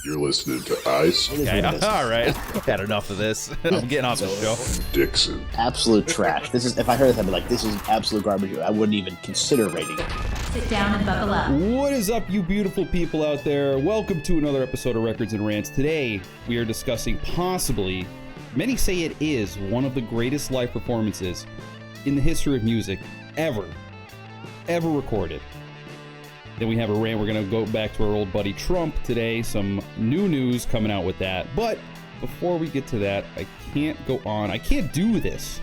You're listening to Ice. Okay, all right. Had enough of this. I'm getting off the show. Dixon. Absolute trash. This is, if I heard this, I'd be like, this is absolute garbage. I wouldn't even consider rating it. Sit down and buckle up. What is up, you beautiful people out there? Welcome to another episode of Records and Rants. Today, we are discussing possibly, many say it is, one of the greatest live performances in the history of music ever recorded. Then we have a rant. We're going to go back to our old buddy Trump today. Some new news coming out with that. But before we get to that, I can't go on. I can't do this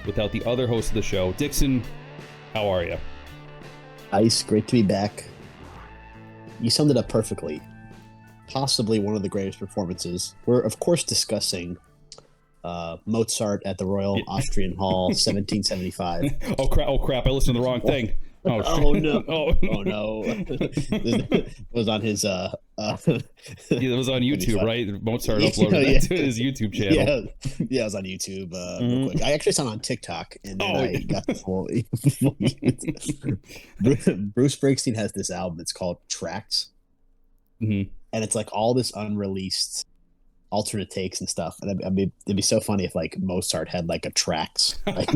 without the other host of the show. Dixon, how are you? Ice, great to be back. You summed it up perfectly. Possibly one of the greatest performances. We're, of course, discussing Mozart at the Royal Austrian Hall, 1775. Oh, crap. I listened to the wrong thing. Oh no! Oh no! It was on his. Yeah, it was on YouTube, right? Mozart uploaded that to his YouTube channel. Yeah, it was on YouTube. Real quick. I actually saw it on TikTok, and then I got the full. Bruce Springsteen has this album. It's called Tracks, and it's like all this unreleased alternate takes and stuff, and it'd be so funny if like Mozart had like a tracks like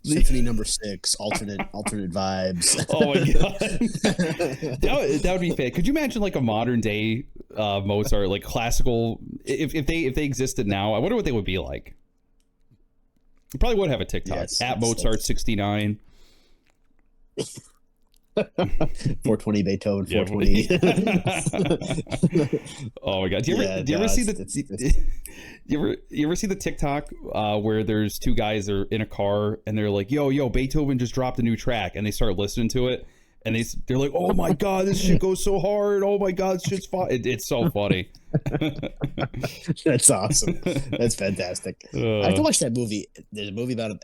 Symphony Number 6 alternate vibes. Oh my god, that would be fake. Could you imagine like a modern day Mozart, like classical, if they existed now? I wonder what they would be like. You probably would have a TikTok at Mozart 69. 420 Beethoven, 420. Oh my god! Do you ever see the TikTok where there's two guys that are in a car and they're like, yo, Beethoven just dropped a new track, and they start listening to it and they're like, oh my god, this shit goes so hard. Oh my god, this shit's fun. It's so funny. That's awesome. That's fantastic. I have to watch that movie. There's a movie about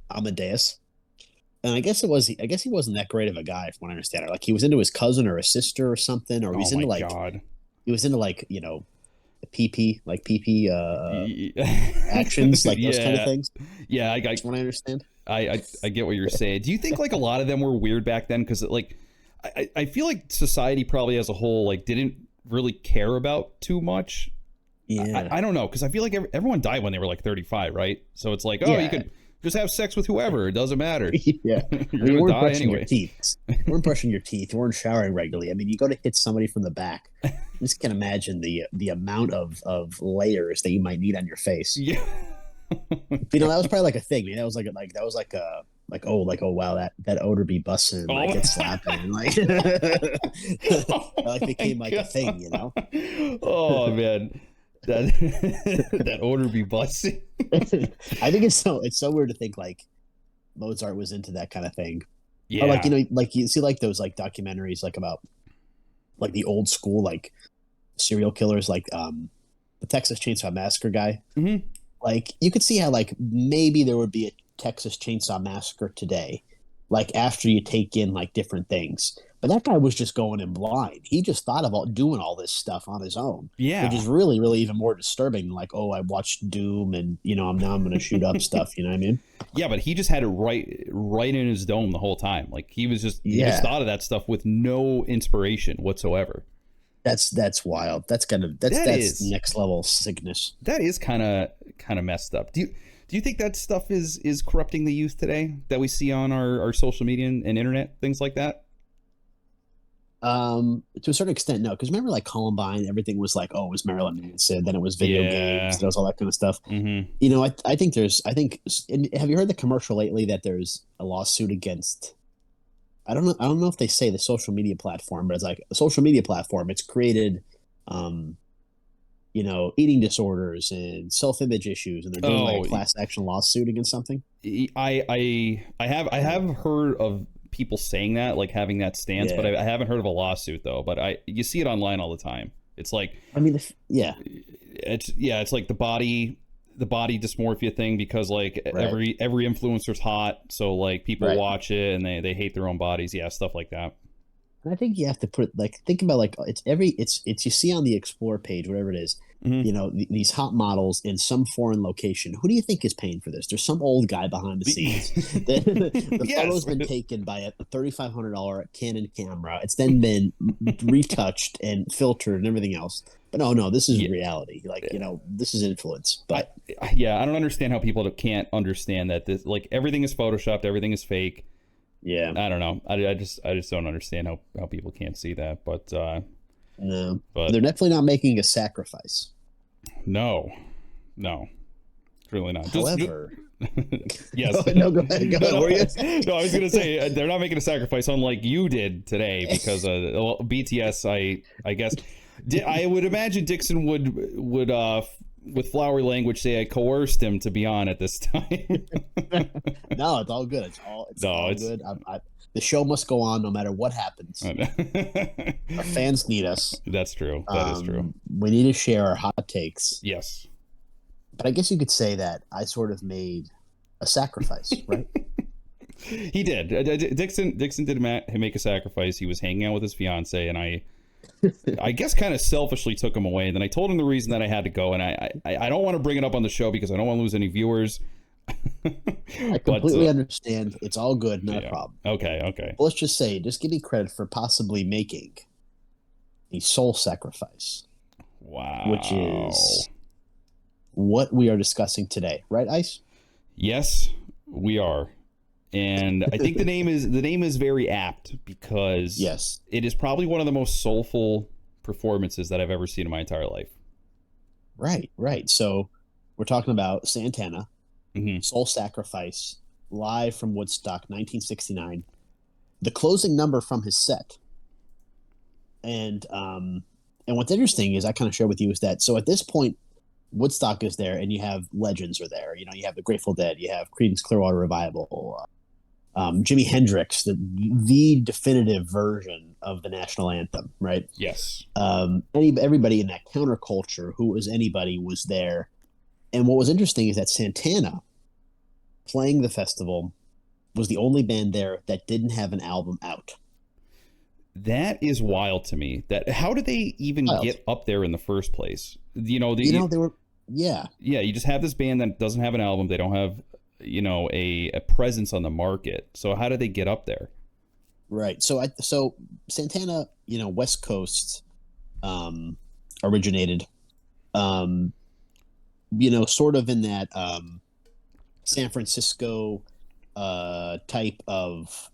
Amadeus. And I guess he wasn't that great of a guy, from what I understand. Like he was into his cousin or his sister or something, or he was into PP actions, like those kind of things. Yeah, That's what I understand. I get what you're saying. Do you think like a lot of them were weird back then? Because like I feel like society probably as a whole like didn't really care about too much. Yeah, I don't know, because I feel like everyone died when they were like 35, right? So it's like, you could just have sex with whoever. It doesn't matter. Yeah. You're gonna die anyway. Your teeth. You weren't brushing your teeth. You weren't showering regularly. I mean, you go to hit somebody from the back. I just can't imagine the amount of layers that you might need on your face. Yeah. That was probably like a thing. Man. That was like wow, that odor be busting, like it's slapping, and like became like a thing, you know? Oh man. That odor be busting. I think it's so weird to think like Mozart was into that kind of thing. Yeah, or like you see like those like documentaries like about like the old school like serial killers, like the Texas Chainsaw Massacre guy. Mm-hmm. Like you could see how like maybe there would be a Texas Chainsaw Massacre today, like after you take in like different things. But that guy was just going in blind. He just thought about doing all this stuff on his own. Yeah. Which is really, really even more disturbing. Like, I watched Doom and, I'm going to shoot up stuff. You know what I mean? Yeah, but he just had it right in his dome the whole time. Like he just thought of that stuff with no inspiration whatsoever. That's wild. That's next level sickness. That is kind of messed up. Do you think that stuff is corrupting the youth today that we see on our social media and internet, things like that? To a certain extent, no, because remember like Columbine, everything was like, it was Marilyn Manson, then it was video games, there was all that kind of stuff. Mm-hmm. I think have you heard the commercial lately that there's a lawsuit against, I don't know if they say the social media platform, but it's like a social media platform. It's created eating disorders and self-image issues, and they're doing like a class action lawsuit against something. I have heard of people saying that, like having that stance, but I haven't heard of a lawsuit though. But you see it online all the time. It's like, I mean, it's like the body dysmorphia thing, because like every influencer's hot, so like people watch it and they hate their own bodies, stuff like that. I think you have to put like think about like it's you see on the explore page, whatever it is, Mhm. these hot models in some foreign location. Who do you think is paying for this? There's some old guy behind the scenes. The Yes. photo's been taken by a $3,500 Canon camera. It's then been retouched and filtered and everything else. But no, this is Yeah. reality. Like, this is influence. But Yeah, I don't understand how people can't understand that this, like, everything is photoshopped, everything is fake. yeah, I don't know. I just don't understand how people can't see that. But no, but they're definitely not making a sacrifice. no, really not. However, Yes. no, go ahead. Go ahead. What were you gonna say? No, I was gonna say they're not making a sacrifice, unlike you did today, because BTS. I guess I would imagine Dixon would with flowery language say I coerced him to be on at this time. No, it's all good. It's all good. The show must go on no matter what happens. Our fans need us. That's true. That is true. We need to share our hot takes. Yes. But I guess you could say that I sort of made a sacrifice, right? He did. Dixon did make a sacrifice. He was hanging out with his fiance, and I guess kind of selfishly took him away. And then I told him the reason that I had to go, and I don't want to bring it up on the show because I don't want to lose any viewers. I completely understand. It's all good, not a problem. Okay. But let's just give me credit for possibly making a soul sacrifice. Wow. Which is what we are discussing today, right, Ice? Yes, we are. And I think the name is very apt because yes, it is probably one of the most soulful performances that I've ever seen in my entire life. Right. So we're talking about Santana, mm-hmm. Soul Sacrifice, live from Woodstock, 1969. The closing number from his set. And what's interesting is I kind of share with you is that so at this point, Woodstock is there, and you have legends are there. You have the Grateful Dead, you have Creedence Clearwater Revival, Jimi Hendrix, the definitive version of the national anthem, right? Yes. Everybody in that counterculture, who was anybody, was there. And what was interesting is that Santana, playing the festival, was the only band there that didn't have an album out. That is wild to me. How did they even get up there in the first place? They were. Yeah. You just have this band that doesn't have an album. They don't have, a presence on the market. So how did they get up there? Right. So Santana, West Coast, originated, sort of in that San Francisco type of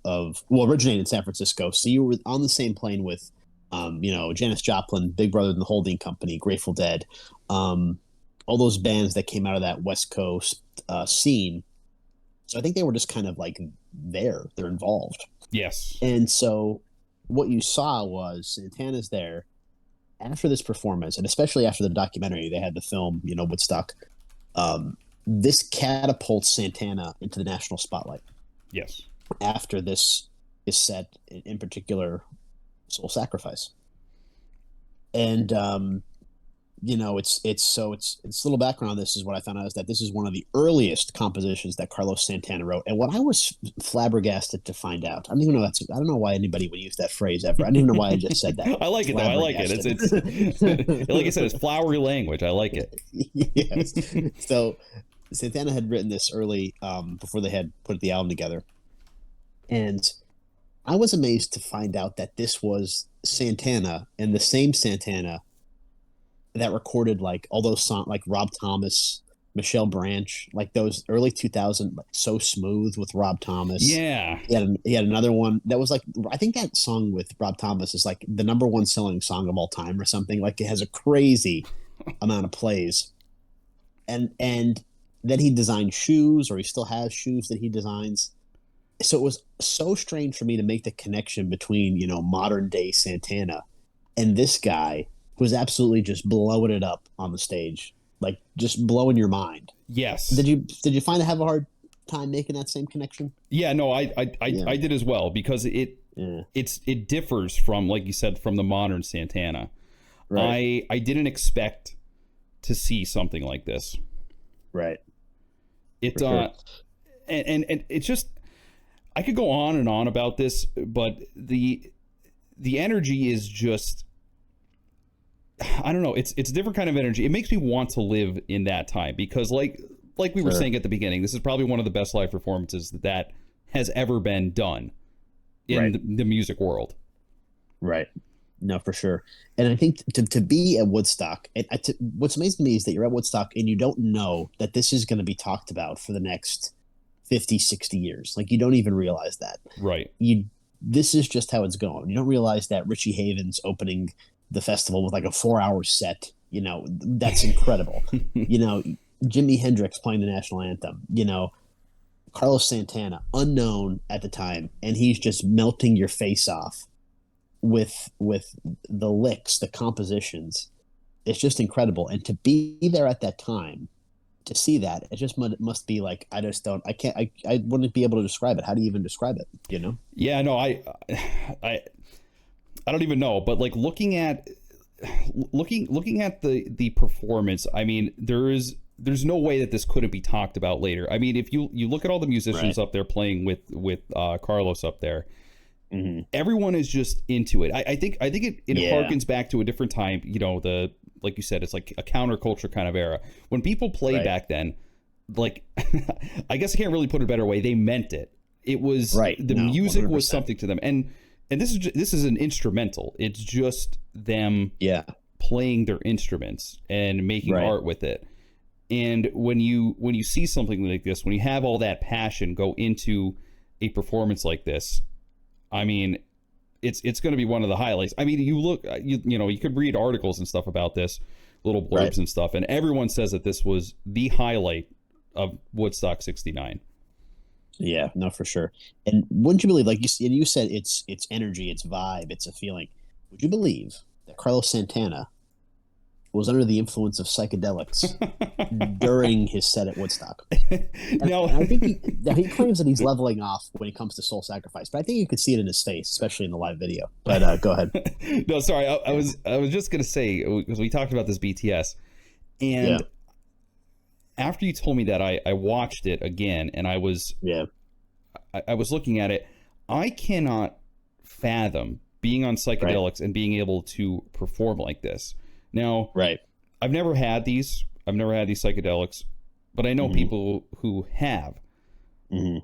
originated in San Francisco. So you were on the same plane with Janis Joplin, Big Brother and the Holding Company, Grateful Dead, all those bands that came out of that West Coast scene. So I think they were just kind of like they're involved. Yes. And so what you saw was Santana's there after this performance, and especially after the documentary, they had the film, Woodstock. This catapults Santana into the national spotlight. Yes. After this is set, in particular, Soul Sacrifice. And it's a little background on this is what I found out is that this is one of the earliest compositions that Carlos Santana wrote. And what I was flabbergasted to find out, I don't know why anybody would use that phrase ever. I don't even know why I just said that. I like it though. I like it. It's like I said, it's flowery language. I like it. Yes. So Santana had written this early, before they had put the album together. And I was amazed to find out that this was Santana, and the same Santana that recorded like all those songs, like Rob Thomas, Michelle Branch, like those early 2000, like So Smooth with Rob Thomas. Yeah. He had another one that was like, I think that song with Rob Thomas is like the number one selling song of all time or something. Like it has a crazy amount of plays. And then he designed shoes, or he still has shoes that he designs. So it was so strange for me to make the connection between, modern day Santana and this guy who was absolutely just blowing it up on the stage, like just blowing your mind. Yes. Did you find I have a hard time making that same connection? Yeah, no, I did as well, because it differs from, like you said, from the modern Santana. Right. I didn't expect to see something like this. Right. It and it's just, I could go on and on about this, but the the energy is just, I don't know. It's a different kind of energy. It makes me want to live in that time because, like we were saying at the beginning, this is probably one of the best live performances that has ever been done in the music world. Right. No, for sure. And I think to be at Woodstock, what's amazing to me is that you're at Woodstock and you don't know that this is going to be talked about for the next 50, 60 years. Like, you don't even realize that. Right. This is just how it's going. You don't realize that Richie Havens opening the festival with like a 4-hour set. You know, that's incredible. You know, Jimi Hendrix playing the national anthem. You know, Carlos Santana, unknown at the time, and he's just melting your face off with the licks, the compositions. It's just incredible. And to be there at that time, to see that, it just must be like, I wouldn't be able to describe it. How do you even describe it, you know? Yeah, no, I don't even know, but like looking at the performance, I mean, there's no way that this couldn't be talked about later. I mean, if you look at all the musicians up there playing with Carlos up there, everyone is just into it. I think it harkens back to a different time. You know, like you said, it's like a counterculture kind of era when people played back then. Like, I guess I can't really put it a better way. They meant it. It was the music 100%. Was something to them, and this is an instrumental. It's just them playing their instruments and making art with it. And when you see something like this, when you have all that passion go into a performance like this, I mean, it's going to be one of the highlights. I mean, you look, you know, you could read articles and stuff about this, little blurbs and stuff, and everyone says that this was the highlight of Woodstock '69. Yeah, no, for sure. And wouldn't you believe, like you said, it's energy, it's vibe, it's a feeling. Would you believe that Carlos Santana was under the influence of psychedelics during his set at Woodstock? No, and I think he claims that he's leveling off when it comes to Soul Sacrifice, but I think you could see it in his face, especially in the live video. But go ahead. No, sorry, I was just gonna say, because we talked about this BTS, and after you told me that, I watched it again, and I was looking at it. I cannot fathom being on psychedelics and being able to perform like this. Now, I've never had these psychedelics, but I know people who have. And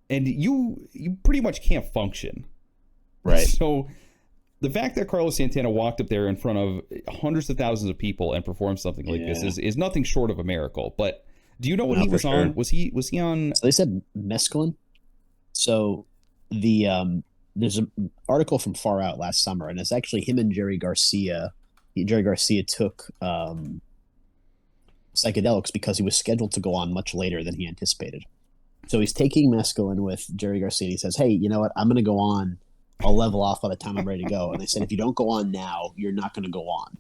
you pretty much can't function. Right. So the fact that Carlos Santana walked up there in front of hundreds of thousands of people and performed something like this is nothing short of a miracle. But do you know what he was on? Was he on? So they said mescaline. So there's an article from Far Out last summer, and it's actually him and Jerry Garcia. Jerry Garcia took psychedelics because he was scheduled to go on much later than he anticipated. So he's taking mescaline with Jerry Garcia, and he says, hey, you know what? I'm going to go on. I'll level off by the time I'm ready to go. And they said, if you don't go on now, you're not going to go on.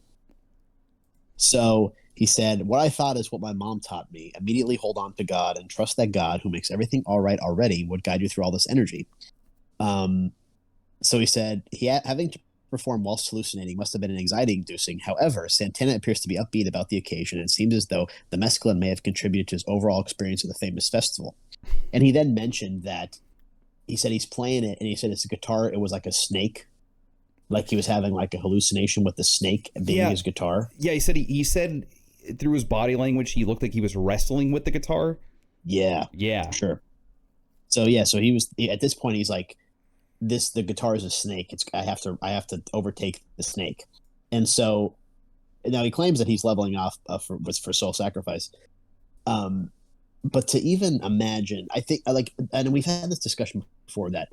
So he said, what I thought is what my mom taught me. Immediately hold on to God and trust that God, who makes everything all right already, would guide you through all this energy. So he said, having to perform whilst hallucinating must have been anxiety-inducing. However, Santana appears to be upbeat about the occasion, and it seems as though the mescaline may have contributed to his overall experience of the famous festival. And he then mentioned that he said he's playing it, and he said it's a guitar. It was like a snake, like he was having like a hallucination with the snake being his guitar. Yeah, he said through his body language he looked like he was wrestling with the guitar. Yeah, sure. So he was at this point. He's like, the guitar is a snake. I have to overtake the snake. And so now he claims that he's leveling off for Soul Sacrifice. But to even imagine, I think, and we've had this discussion before, that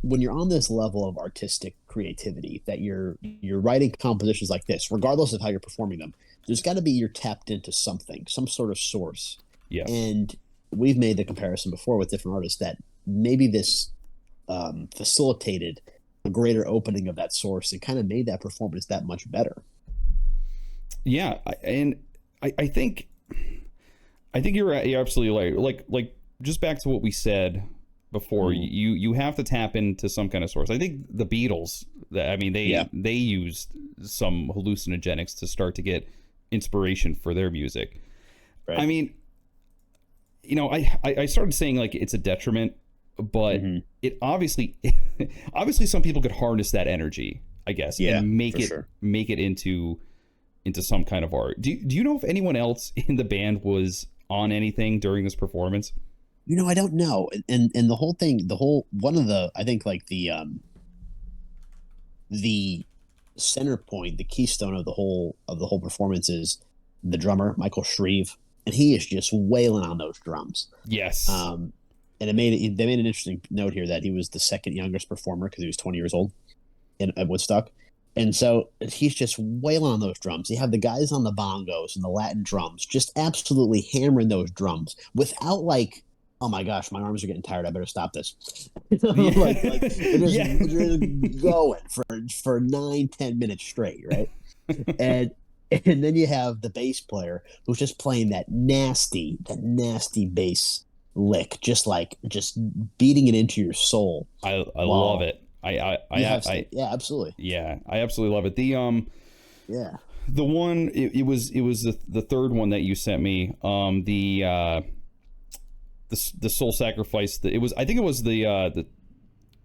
when you're on this level of artistic creativity, that you're writing compositions like this, regardless of how you're performing them, there's got to be, you're tapped into something, some sort of source. Yeah. And we've made the comparison before with different artists that maybe this facilitated a greater opening of that source and kind of made that performance that much better. Yeah, and I think you're absolutely right. Like just back to what we said before, you have to tap into some kind of source. I think the Beatles, they used some hallucinogenics to start to get inspiration for their music. Right. I mean, you know, I started saying like it's a detriment but it obviously some people could harness that energy, I guess, and make it into some kind of art. Do you know if anyone else in the band was on anything during this performance? I don't know. And the whole thing, one of the, I think like the center point, the keystone of the whole performance is the drummer, Michael Shreve, and he is just wailing on those drums. Yes. And they made an interesting note here that he was the second youngest performer because he was 20 years old at Woodstock. And so he's just wailing on those drums. You have the guys on the bongos and the Latin drums just absolutely hammering those drums without like, oh my gosh, my arms are getting tired. I better stop this. like they're just going for 9-10 minutes straight, right? and then you have the bass player who's just playing that nasty bass lick, just beating it into your soul. I love it. Yeah, absolutely. Yeah, I absolutely love it. The one it was the third one that you sent me. The Soul Sacrifice. I think it was the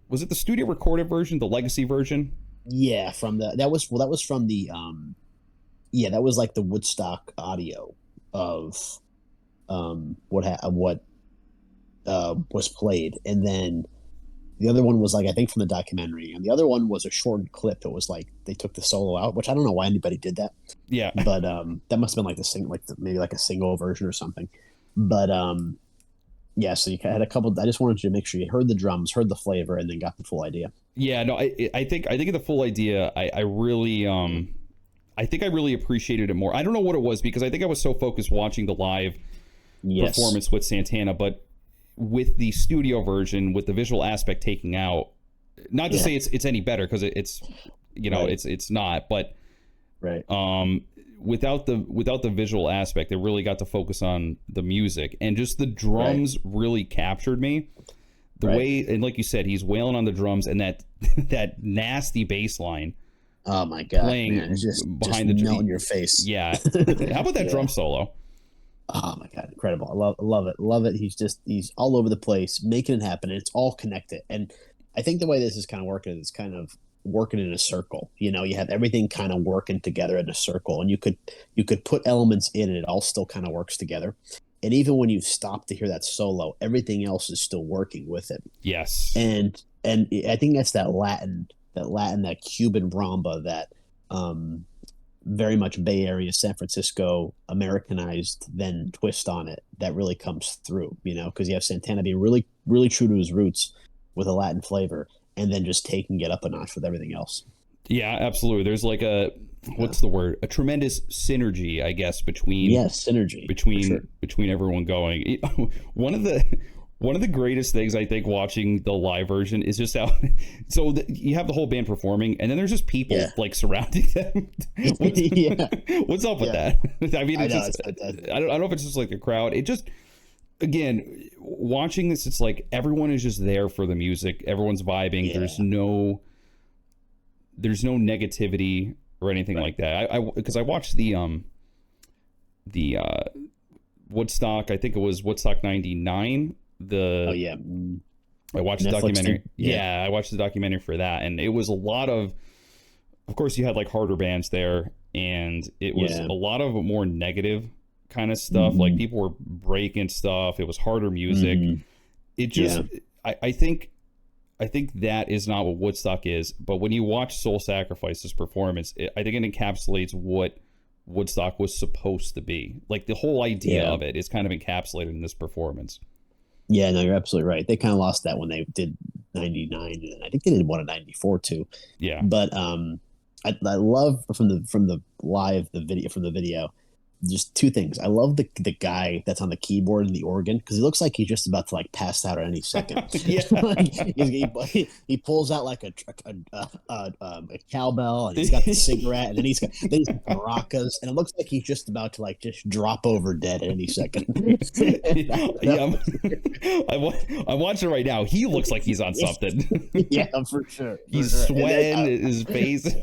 was it the studio recorded version, the legacy version? Yeah, that was from the that was like the Woodstock audio of what was played, and then the other one was like I think from the documentary, and the other one was a shortened clip. It was like they took the solo out, which I don't know why anybody did that. Yeah, but that must have been like maybe like a single version or something. But yeah, so you had a couple. I just wanted you to make sure you heard the drums, heard the flavor, and then got the full idea. Yeah, no, I think the full idea. I really appreciated it more. I don't know what it was because I think I was so focused watching the live performance with Santana, but with the studio version, with the visual aspect taking out, not to say it's any better because it's it's not, but without the visual aspect, they really got to focus on the music, and just the drums really captured me. The way, and like you said, he's wailing on the drums, and that nasty bass line. Oh my god! Playing it's just behind the melt in your face. Yeah. How about that drum solo? Oh my god, incredible! I love it. He's all over the place, making it happen, and it's all connected. And I think the way this is kind of working is kind of working in a circle. You have everything kind of working together in a circle, and you could put elements in, and it all still kind of works together. And even when you stop to hear that solo, everything else is still working with it. Yes. And I think that's that Cuban rumba, that very much Bay Area, San Francisco, Americanized, then twist on it that really comes through, because you have Santana being really, really true to his roots with a Latin flavor, and then just taking it up a notch with everything else. Yeah, absolutely. There's like what's the word? A tremendous synergy, I guess, between everyone going. One of the greatest things I think watching the live version is just how you have the whole band performing, and then there's just people like surrounding them. What's up with that? I mean, I don't know if it's just like the crowd. It just, again, watching this, it's like everyone is just there for the music. Everyone's vibing. Yeah. There's no negativity or anything like that. Because I watched the Woodstock. I think it was Woodstock '99. I watched the documentary. I watched the documentary for that, and it was a lot of course, you had like harder bands there, and it was a lot of more negative kind of stuff. Like people were breaking stuff. It was harder music. It just, I think that is not what Woodstock is. But when you watch Soul Sacrifice's performance, I think it encapsulates what Woodstock was supposed to be. Like the whole idea of it is kind of encapsulated in this performance. Yeah, no, you're absolutely right. They kind of lost that when they did 99, and I think they did one in 94 too. Yeah. But I love from the video, just two things. I love the guy that's on the keyboard and the organ, because he looks like he's just about to like pass out at any second. He pulls out like a cowbell, and he's got the cigarette, and then he's got maracas, and it looks like he's just about to like just drop over dead at any second. I'm watching right now. He looks like he's on something. Yeah, for sure. He's sweating his face.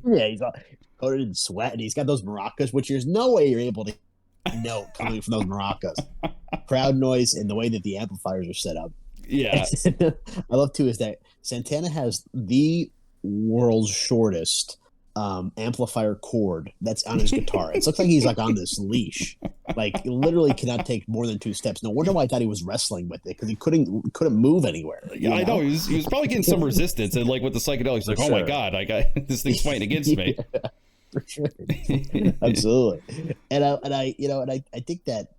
Yeah, he's all coated in sweat, and he's got those maracas, which there's no way you're able to know coming from those maracas. Crowd noise and the way that the amplifiers are set up. Yeah. I love too is that Santana has the world's shortest amplifier cord that's on his guitar. It looks like he's like on this leash. Like he literally cannot take more than 2 steps. No wonder why I thought he was wrestling with it, because he couldn't move anywhere. Yeah, I know. He was probably getting some resistance, and like with the psychedelics, like, oh my god, I got this thing's fighting against me. For sure. Absolutely. And I think that,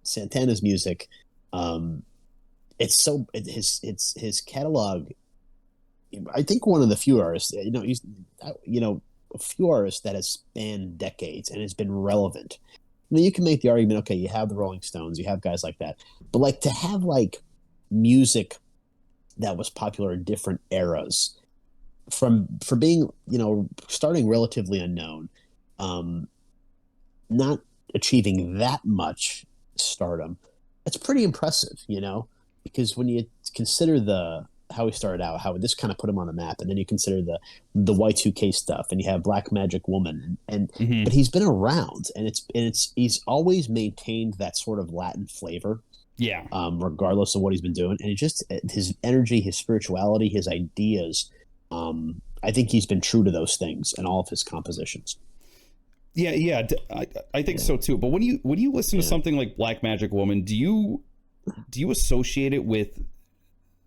Santana's music, his catalog. I think one of the few artists, he's, a few artists that has spanned decades and has been relevant. You can make the argument, okay, you have the Rolling Stones, you have guys like that, but like to have like music that was popular in different eras, for being, starting relatively unknown, not achieving that much stardom, that's pretty impressive, because when you consider how he started out, how this kind of put him on the map, and then you consider the Y2K stuff, and you have Black Magic Woman, and but he's been around, and he's always maintained that sort of Latin flavor, regardless of what he's been doing, and his energy, his spirituality, his ideas. I think he's been true to those things in all of his compositions. Yeah, I think so too. But when you listen to something like Black Magic Woman, do you associate it with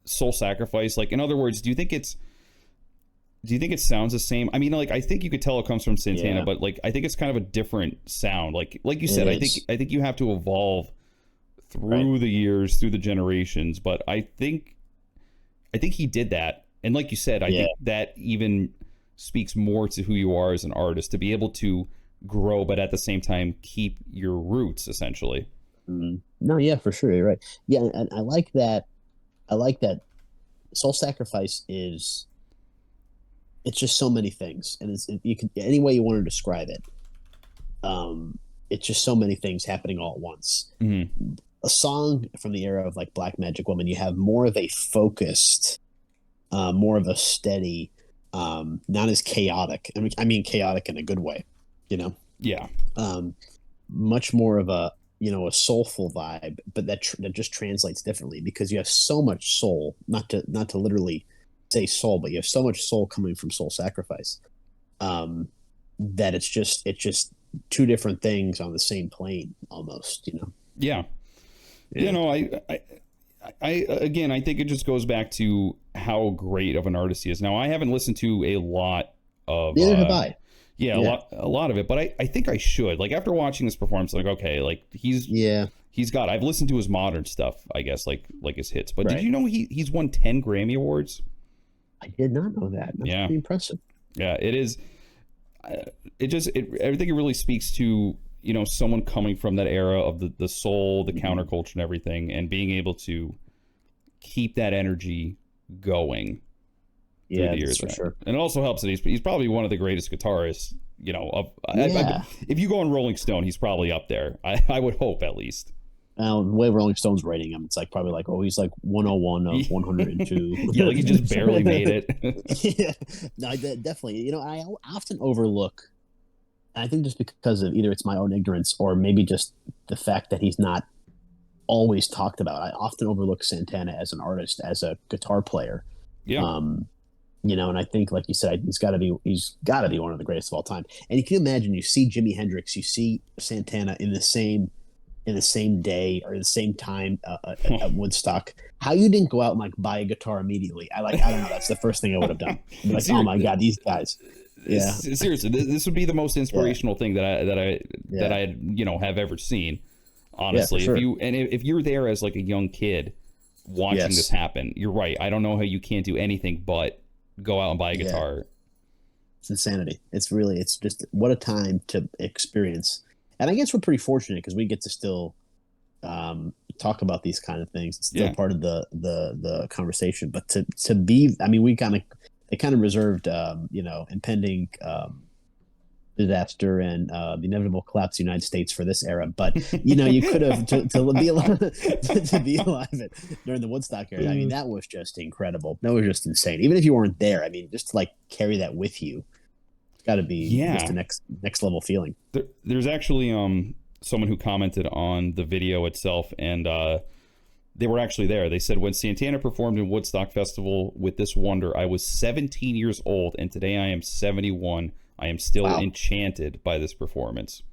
Soul Sacrifice? Like, in other words, do you think it sounds the same? I mean, like, I think you could tell it comes from Santana, but like, I think it's kind of a different sound. Like you said, I think you have to evolve through the years, through the generations. But I think he did that, and like you said, I think that even speaks more to who you are as an artist, to be able to grow, but at the same time keep your roots, essentially. Mm-hmm. No, yeah, for sure, you're right. Yeah, and I like that. Soul Sacrifice it's just so many things, and you can, any way you want to describe it. It's just so many things happening all at once. Mm-hmm. A song from the era of like Black Magic Woman, you have more of a focused, more of a steady, not as chaotic. I mean chaotic in a good way, Yeah. Much more of a soulful vibe, but that just translates differently because you have so much soul, not to literally say soul, but you have so much soul coming from Soul Sacrifice, that it's just two different things on the same plane almost, Yeah. I think it just goes back to how great of an artist he is. Now, I haven't listened to a lot of... Neither have I. Yeah, a lot of it, but I think I should. Like, after watching this performance, like, okay, like he's got. I've listened to his modern stuff, I guess, like his hits. But did you know he's won 10 Grammy Awards? I did not know that. That's pretty impressive. Yeah, it is. I think it really speaks to someone coming from that era of the soul, the counterculture, and everything, and being able to keep that energy going. Yeah, that's for sure. And it also helps that he's probably one of the greatest guitarists, if you go on Rolling Stone, he's probably up there. I would hope, at least. The way Rolling Stone's rating him, it's like probably like, he's like 101 of 102. Yeah, like he just barely made it. Yeah, no, definitely. I often overlook, and I think just because of either it's my own ignorance or maybe just the fact that he's not always talked about. I often overlook Santana as an artist, as a guitar player. Yeah. And I think, like you said, he's got to be one of the greatest of all time. And you can imagine, you see Jimi Hendrix, you see Santana in the same day or the same time at Woodstock. How you didn't go out and like buy a guitar immediately? I don't know. That's the first thing I would have done. Like, oh my god, these guys. Yeah, seriously, this would be the most inspirational thing that I have ever seen. Honestly, for sure. If you're there as like a young kid watching this happen, you're right. I don't know how you can't do anything but go out and buy a guitar. It's insanity. It's just what a time to experience. And I guess we're pretty fortunate because we get to still talk about these kind of things. It's still part of the conversation. But to be, I mean, they kind of reserved, impending disaster and the inevitable collapse of the United States for this era. But you could have to be alive during the Woodstock era. I mean, that was just incredible. That was just insane. Even if you weren't there, I mean, just to like carry that with you, it's got to be just the next level feeling. There's actually someone who commented on the video itself, and They were actually there. They said, when Santana performed in Woodstock Festival with this wonder, I was 17 years old, and today I am 71. I am still enchanted by this performance.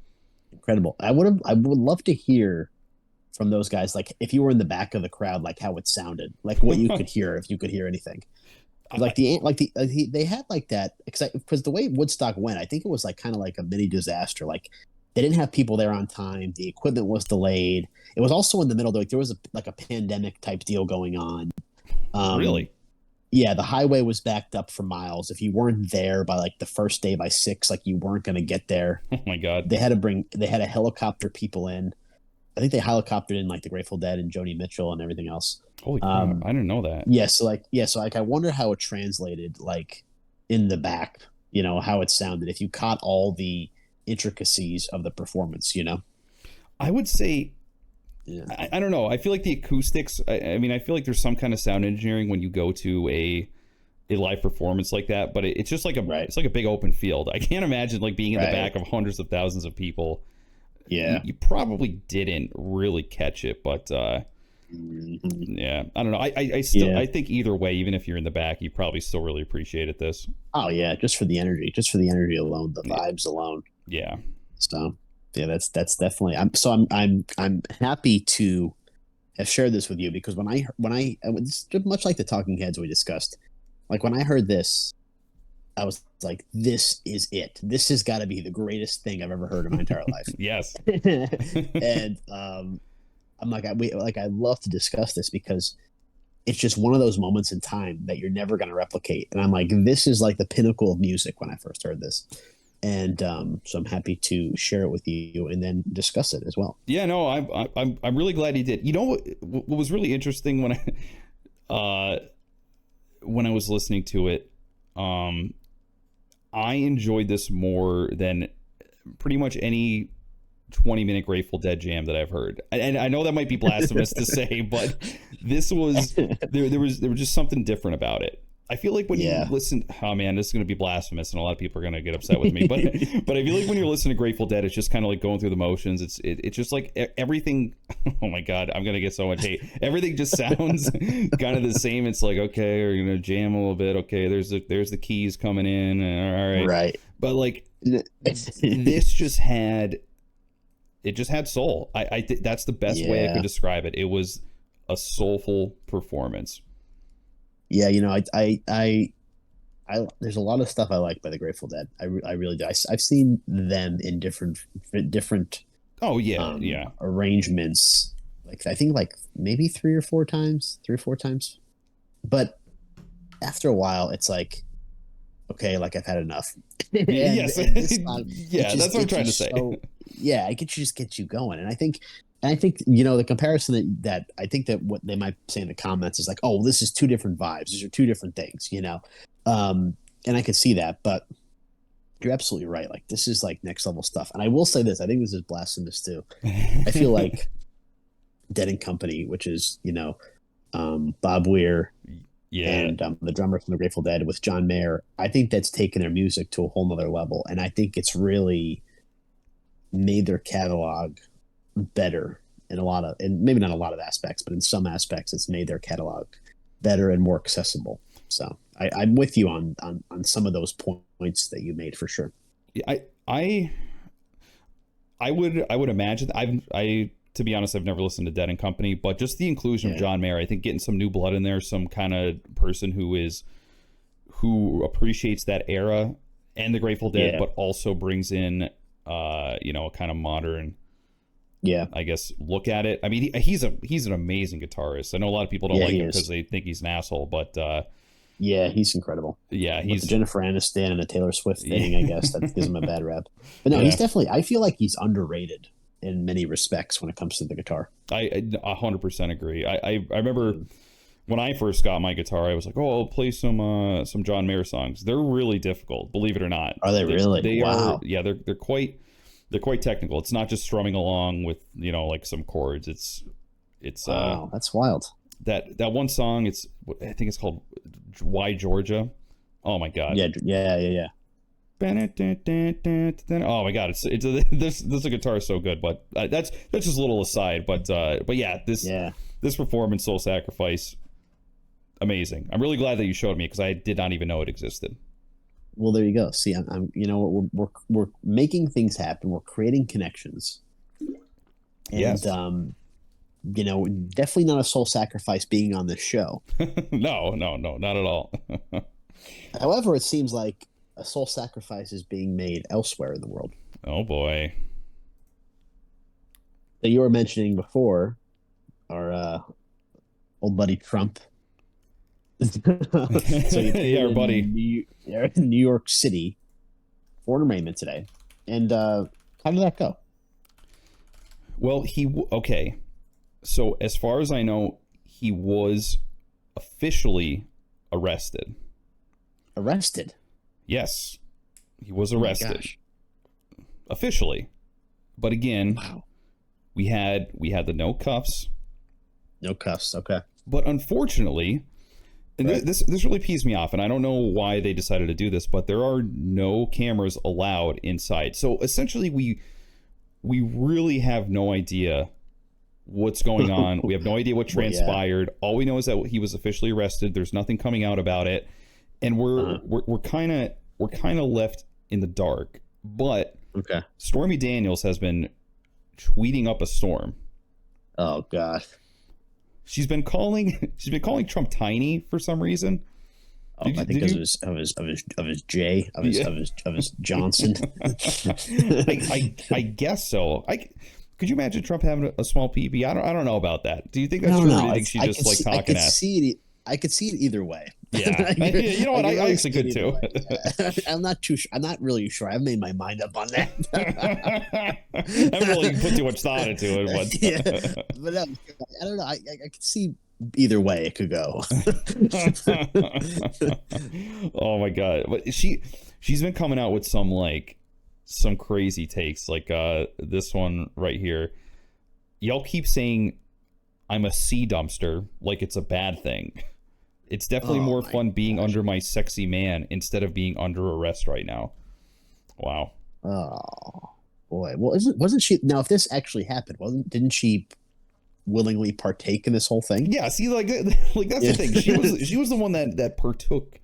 Incredible. I would love to hear from those guys, like if you were in the back of the crowd, like how it sounded, like what you could hear, if you could hear anything. They had like that, because the way Woodstock went, I think it was like kind of like a mini disaster. Like they didn't have people there on time. The equipment was delayed. It was also in the middle. Like there was a pandemic type deal going on. Really? Yeah, the highway was backed up for miles. If you weren't there by like the first day by 6, like you weren't going to get there. Oh my God. They had to helicopter people in. I think they helicoptered in like the Grateful Dead and Joni Mitchell and everything else. Holy crap. I didn't know that. So I wonder how it translated like in the back, how it sounded if you caught all the intricacies of the performance, I would say, yeah. I don't know. I feel like the acoustics, I mean, I feel like there's some kind of sound engineering when you go to a live performance like that, but it's just like it's like a big open field. I can't imagine like being in the back of hundreds of thousands of people. Yeah. You probably didn't really catch it, but yeah, I don't know. I think either way, even if you're in the back, you probably still really appreciated this. Oh yeah, just for the energy alone, the vibes alone. Yeah. So yeah, that's definitely. I'm happy to have shared this with you, because when I it's much like the Talking Heads we discussed, like when I heard this, I was like, this is it. This has got to be the greatest thing I've ever heard in my entire life. Yes. And I'm like, I'd love to discuss this, because it's just one of those moments in time that you're never going to replicate. And I'm like, this is like the pinnacle of music when I first heard this. And so I'm happy to share it with you and then discuss it as well. Yeah, no, I'm really glad he did. You know what was really interesting when I was listening to it, I enjoyed this more than pretty much any 20-minute Grateful Dead jam that I've heard. And I know that might be blasphemous to say, but this was there was just something different about it. I feel like when you listen, oh man, this is going to be blasphemous, and a lot of people are going to get upset with me. But I feel like when you're listening to Grateful Dead, it's just kind of like going through the motions. It's just like everything. Oh my God, I'm going to get so much hate. Everything just sounds kind of the same. It's like, okay, we're going to jam a little bit. Okay, there's the keys coming in. All right, right. But like this just had soul. I think that's the best way I could describe it. It was a soulful performance. Yeah, I there's a lot of stuff I like by the Grateful Dead. I really do. I've seen them in different arrangements. Like I think like maybe 3 or 4 times. But after a while, it's like, okay, like I've had enough. Yes, that's what I'm trying to say. Yeah, it just gets you going, and I think the comparison that I think that what they might say in the comments is like, oh, this is 2 different vibes. These are 2 different things, and I could see that, but you're absolutely right. Like this is like next level stuff. And I will say this, I think this is blasphemous too. I feel like Dead and Company, which is, Bob Weir and the drummer from the Grateful Dead with John Mayer, I think that's taken their music to a whole nother level. And I think it's really made their catalog better and maybe not a lot of aspects, but in some aspects it's made their catalog better and more accessible. So I'm with you on some of those points that you made for sure. I would imagine to be honest, I've never listened to Dead and Company, but just the inclusion of John Mayer, I think getting some new blood in there, some kind of person who appreciates that era and the Grateful Dead, but also brings in a kind of modern, I guess, look at it. I mean, he's an amazing guitarist. I know a lot of people don't like him because they think he's an asshole, but he's incredible. Yeah, he's the Jennifer Aniston and the Taylor Swift thing. I guess that gives him a bad rap. But no, he's definitely. I feel like he's underrated in many respects when it comes to the guitar. I 100% agree. I remember when I first got my guitar, I was like, oh, I'll play some John Mayer songs. They're really difficult, believe it or not. Are they really? They wow. are. Yeah, they're quite technical. It's not just strumming along with like some chords. It's wow, that's wild. That one song, I think it's called Why Georgia. Oh my God. Yeah. Oh my god, it's this guitar is so good, but that's just a little aside. But yeah, this performance, Soul Sacrifice, amazing. I'm really glad that you showed me because I did not even know it existed. Well, there you go. See, I'm you know, we're making things happen. We're creating connections. And Yes. you know, definitely not a soul sacrifice being on this show. No, not at all. However, it seems like a soul sacrifice is being made elsewhere in the world. Oh boy. So you were mentioning before our old buddy Trump. So Yeah, our buddy. New York City for an arraignment today. And how did that go? Well, okay. So as far as I know, he was officially arrested. Arrested? Yes, he was Oh my arrested gosh. officially. But again, Wow. we had the no cuffs. No cuffs. Okay. But unfortunately, and Right. this really pees me off, and I don't know why they decided to do this, but there are no cameras allowed inside. So essentially, we really have no idea what's going on. We have no idea what Well, yeah. transpired. All we know is that he was officially arrested. There's nothing coming out about it, and we're kind of left in the dark. But Okay. Stormy Daniels has been tweeting up a storm. Oh God. She's been calling Trump tiny for some reason. Oh, I think because of his J of his Johnson. I guess so. Could you imagine Trump having a small PB? I don't know about that. Do you think that's No, true? no, Or do you think she just like talking ass? I could see it either way. Yeah, you know what? I actually could too. I'm not really sure. I haven't made my mind up on that. I haven't really put too much thought into it, but Yeah, but no, I don't know. I could see either way it could go. Oh my god! But she's been coming out with some crazy takes, like this one right here. Y'all keep saying I'm a sea dumpster like it's a bad thing. It's definitely more fun being under my sexy man instead of being under arrest right now. Wow. Oh boy. Well, wasn't she now? If this actually happened, didn't she willingly partake in this whole thing? Yeah. See, like that's the thing. She was the one that partook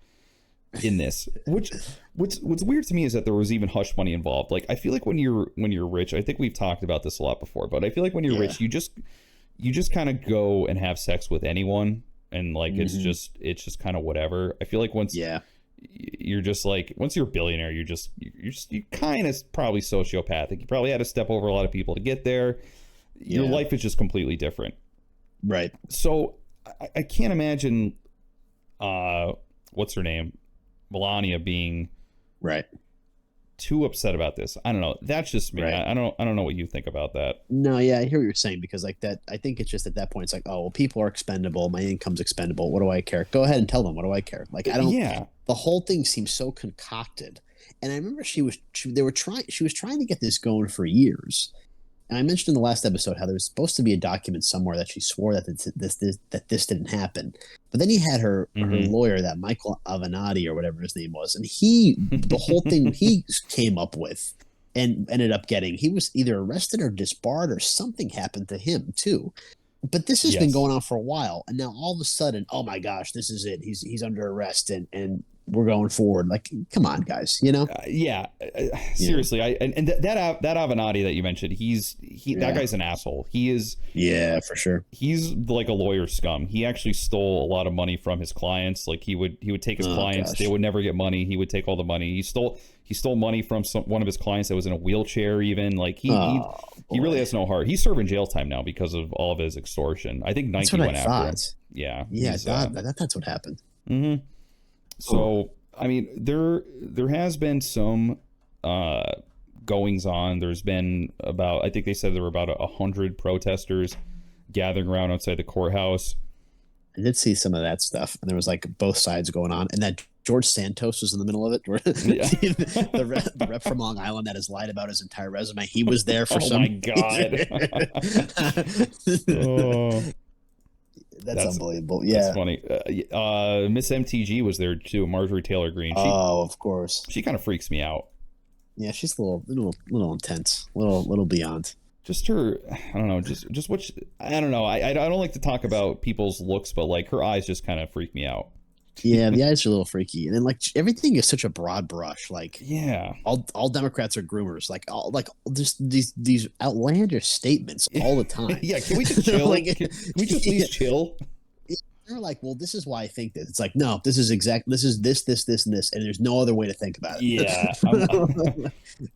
in this. What's weird to me is that there was even hush money involved. Like I feel like when you're rich, I think we've talked about this a lot before, but I feel like when you're rich, you just kind of go and have sex with anyone. And like it's just kind of whatever. I feel like once you're just like once you're a billionaire, you kind of probably sociopathic. You probably had to step over a lot of people to get there. Your life is just completely different, right? So I can't imagine what's her name, Melania, being right too upset about this. I don't know. That's just me. Right. I don't know what you think about that. No, yeah, I hear what you're saying because like that, I think it's just at that point it's like, oh, well, people are expendable. My income's expendable. What do I care? Go ahead and tell them. What do I care? Like I don't. Yeah. The whole thing seems so concocted, and I remember she was trying to get this going for years. And I mentioned in the last episode how there was supposed to be a document somewhere that she swore that this didn't happen. But then he had her lawyer, that Michael Avenatti or whatever his name was, and the whole thing he came up with and ended up he was either arrested or disbarred or something happened to him too. But this has been going on for a while, and now all of a sudden, oh my gosh, this is it. He's under arrest and we're going forward. Like, come on, guys, you know? Seriously. And that Avenatti that you mentioned, that guy's an asshole. He is. Yeah, for sure. He's like a lawyer scum. He actually stole a lot of money from his clients. Like he would take his clients. Gosh. They would never get money. He would take all the money. He stole money from one of his clients that was in a wheelchair. Even like he really has no heart. He's serving jail time now because of all of his extortion. I think Nike went after him. Yeah. Yeah. That's what happened. Mm-hmm. So, I mean, there has been some goings on. There's been I think they said there were about 100 protesters gathering around outside the courthouse. I did see some of that stuff, and there was like both sides going on, and that George Santos was in the middle of it. the rep from Long Island that has lied about his entire resume. He was there for some. Oh my god! That's unbelievable. Yeah, that's funny. Miss MTG was there too. Marjorie Taylor Greene. Oh, of course. She kind of freaks me out. Yeah, she's a little intense, little beyond. Just her, I don't know. Just what I don't know. I don't like to talk about people's looks, but like her eyes just kind of freak me out. Yeah, the eyes are a little freaky, and then like everything is such a broad brush. Like, yeah, all Democrats are groomers. Like, all just these outlandish statements all the time. Yeah, can we just chill? Like, can we just please chill? They're like, well, this is why I think this. It's like, no, this is this, and this, and there's no other way to think about it. Yeah,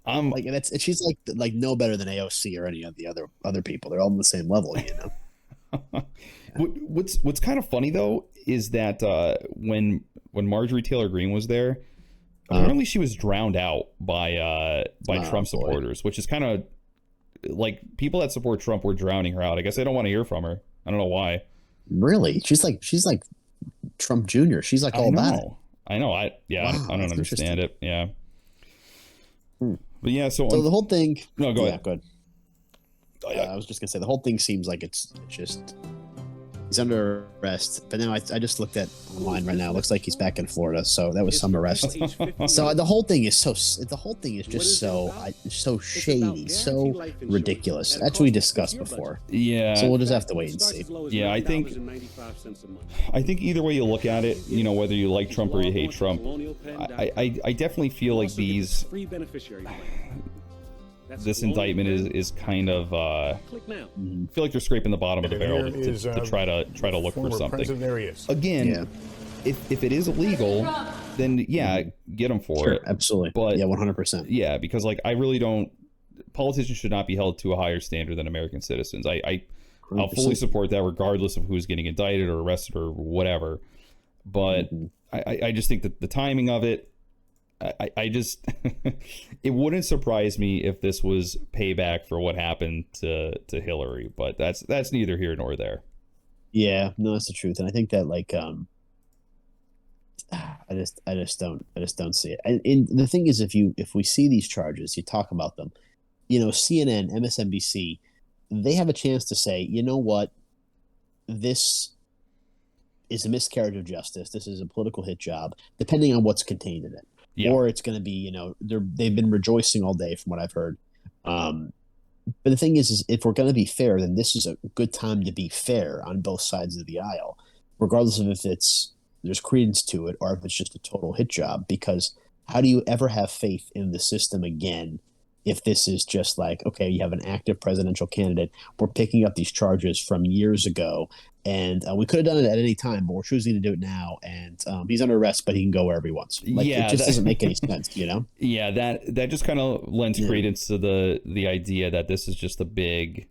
I'm like, she's like no better than AOC or any of the other people. They're all on the same level, you know. What's kind of funny though is that when Marjorie Taylor Greene was there, apparently she was drowned out by Trump supporters, which is kind of like people that support Trump were drowning her out. I guess they don't want to hear from her. I don't know why. Really? She's like Trump Jr. She's like all about it. I know. I don't understand it. Yeah. But yeah, so the whole thing. No, go ahead. Go ahead. I was just gonna say the whole thing seems like it's just he's under arrest. But now I just looked at online right now. It looks like he's back in Florida. So that was some arrest. So the whole thing is just so shady, so ridiculous. That's what we discussed before. Yeah. So we'll just have to wait and see. Yeah, I think either way you look at it, you know, whether you like Trump or you hate Trump, I definitely feel like this indictment is kind of I feel like they're scraping the bottom of the barrel to try to look for something. Again, if it is illegal, then yeah, get them for it. Absolutely. But yeah, 100%. Yeah, because like I really don't. Politicians should not be held to a higher standard than American citizens. I'll fully support that, regardless of who's getting indicted or arrested or whatever. But I just think that the timing of it. I just it wouldn't surprise me if this was payback for what happened to Hillary, but that's neither here nor there. Yeah, no, that's the truth, and I think that like I just don't see it. And the thing is, if we see these charges, you talk about them, you know, CNN, MSNBC, they have a chance to say, you know what, this is a miscarriage of justice. This is a political hit job, depending on what's contained in it. Yeah. Or it's going to be, you know, they've been rejoicing all day from what I've heard. But the thing is if we're going to be fair, then this is a good time to be fair on both sides of the aisle, regardless of if there's credence to it or if it's just a total hit job. Because how do you ever have faith in the system again if this is just like, okay, you have an active presidential candidate, we're picking up these charges from years ago, and we could have done it at any time, but we're choosing to do it now, and he's under arrest, but he can go wherever he wants. Like, yeah, it just doesn't make any sense, you know? Yeah, that just kind of lends credence to the idea that this is just a big,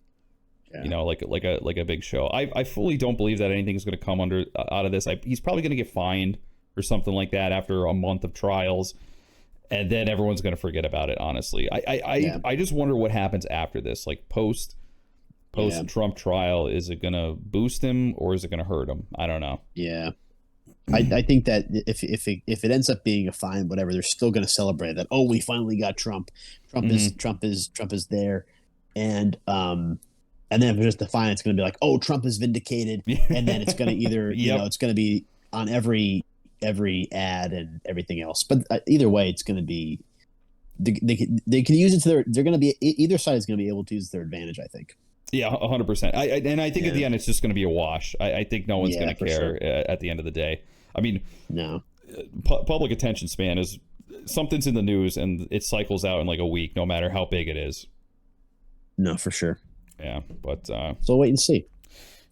you know, like a big show. I fully don't believe that anything is going to come out of this. He's probably going to get fined or something like that after a month of trials. And then everyone's going to forget about it, honestly. I just wonder what happens after this. Like post Trump trial, is it going to boost him or is it going to hurt him? I don't know. Yeah. I think that if it ends up being a fine, whatever, they're still going to celebrate that. Oh, we finally got Trump. Trump is there. And then if it's just a fine, it's going to be like, oh, Trump is vindicated. And then it's going to either, you know, it's going to be on every ad and everything else, but either way, it's going to be they can use it to they're going to be, either side is going to be able to use their advantage, I think. Yeah, 100%. I think at the end it's just going to be a wash. I think no one's going to care at the end of the day. I mean, no, public attention span is something's in the news and it cycles out in like a week, no matter how big it is. No, for sure. Yeah, but so wait and see.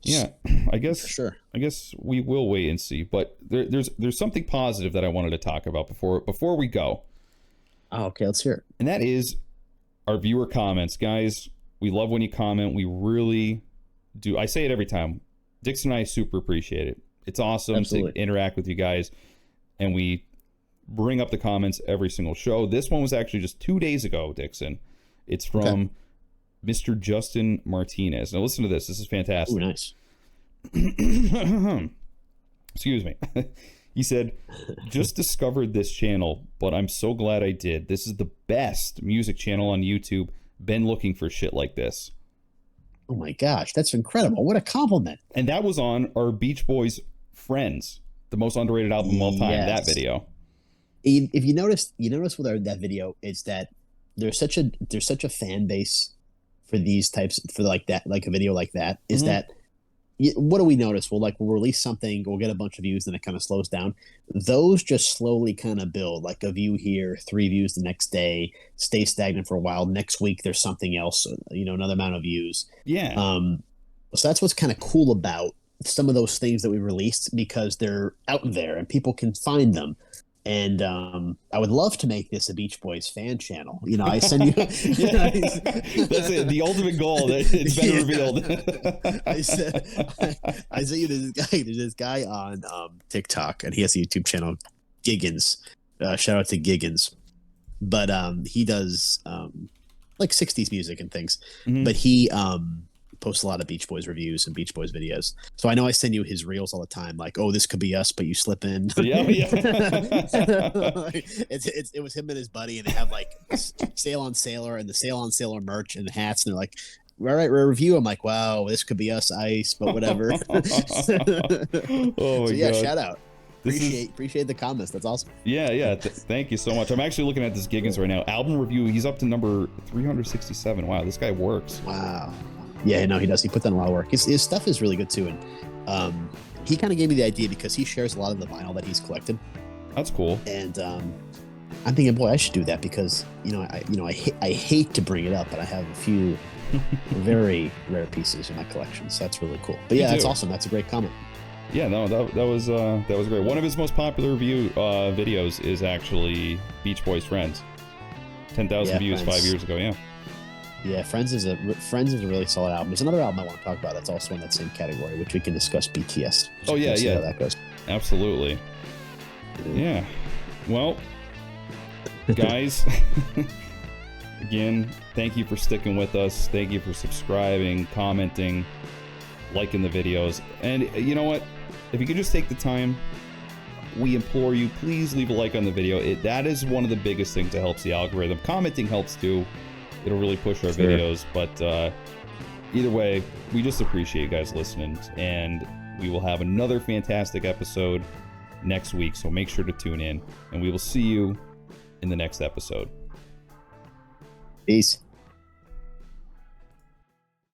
Yeah, I guess for sure. I guess we will wait and see. But there's something positive that I wanted to talk about before we go. Oh, okay, let's hear it. And that is our viewer comments, guys. We love when you comment. We really do. I say it every time. Dixon and I super appreciate it. It's awesome to interact with you guys, and we bring up the comments every single show. This one was actually just 2 days ago, Dixon. It's from Mr. Justin Martinez. Now listen to this. This is fantastic. Ooh, nice. Excuse me. He said, just discovered this channel, but I'm so glad I did. This is the best music channel on YouTube. Been looking for shit like this. Oh my gosh, that's incredible! What a compliment. And that was on our Beach Boys Friends, the most underrated album of all time. That Yes. video. If you notice with that video is that there's such a fan base for these types for like that, like a video like that. Is Mhm. that what do we notice? We'll release something, we'll get a bunch of views, then it kind of slows down. Those just slowly kind of build, like a view here, 3 views the next day, stay stagnant for a while. Next week there's something else, another amount of views. Yeah. So that's what's kind of cool about some of those things that we released, because they're out there and people can find them. And I would love to make this a Beach Boys fan channel. I send you. That's it. The ultimate goal. That it's been revealed. I sent you this guy. There's this guy on TikTok, and he has a YouTube channel, Giggins. Shout out to Giggins. But he does like 60s music and things. Mhm. But he posts a lot of Beach Boys reviews and Beach Boys videos. So I know I send you his reels all the time, like, oh, this could be us, but you slip in. Yeah. It was him and his buddy, and they have like Sail on Sailor and the Sail on Sailor merch and the hats, and they're like, all right, we're a review. I'm like, wow, this could be us, ice, but whatever. Oh my yeah, God. Shout out. Appreciate the comments. That's awesome. Yeah. Thank you so much. I'm actually looking at this Giggins right now. Album review. He's up to number 367. Wow, this guy works. Wow. Yeah, no, he does. He puts in a lot of work. His stuff is really good too, and he kind of gave me the idea because he shares a lot of the vinyl that he's collected. That's cool. And I'm thinking, boy, I should do that because I hate to bring it up, but I have a few very rare pieces in my collection, so that's really cool. But yeah, that's awesome. That's a great comment. Yeah, no, that was great. One of his most popular videos is actually Beach Boys Friends. 10,000 views Friends. 5 years ago. Yeah. Yeah, Friends is a really solid album. There's another album I want to talk about that's also in that same category, which we can discuss, BTS. Oh yeah, see how that goes. Absolutely. Yeah. Well, guys, again, thank you for sticking with us. Thank you for subscribing, commenting, liking the videos. And you know what? If you could just take the time, we implore you, please leave a like on the video. That is one of the biggest things that helps the algorithm. Commenting helps too. It'll really push our videos. But either way, we just appreciate you guys listening. And we will have another fantastic episode next week. So make sure to tune in. And we will see you in the next episode. Peace.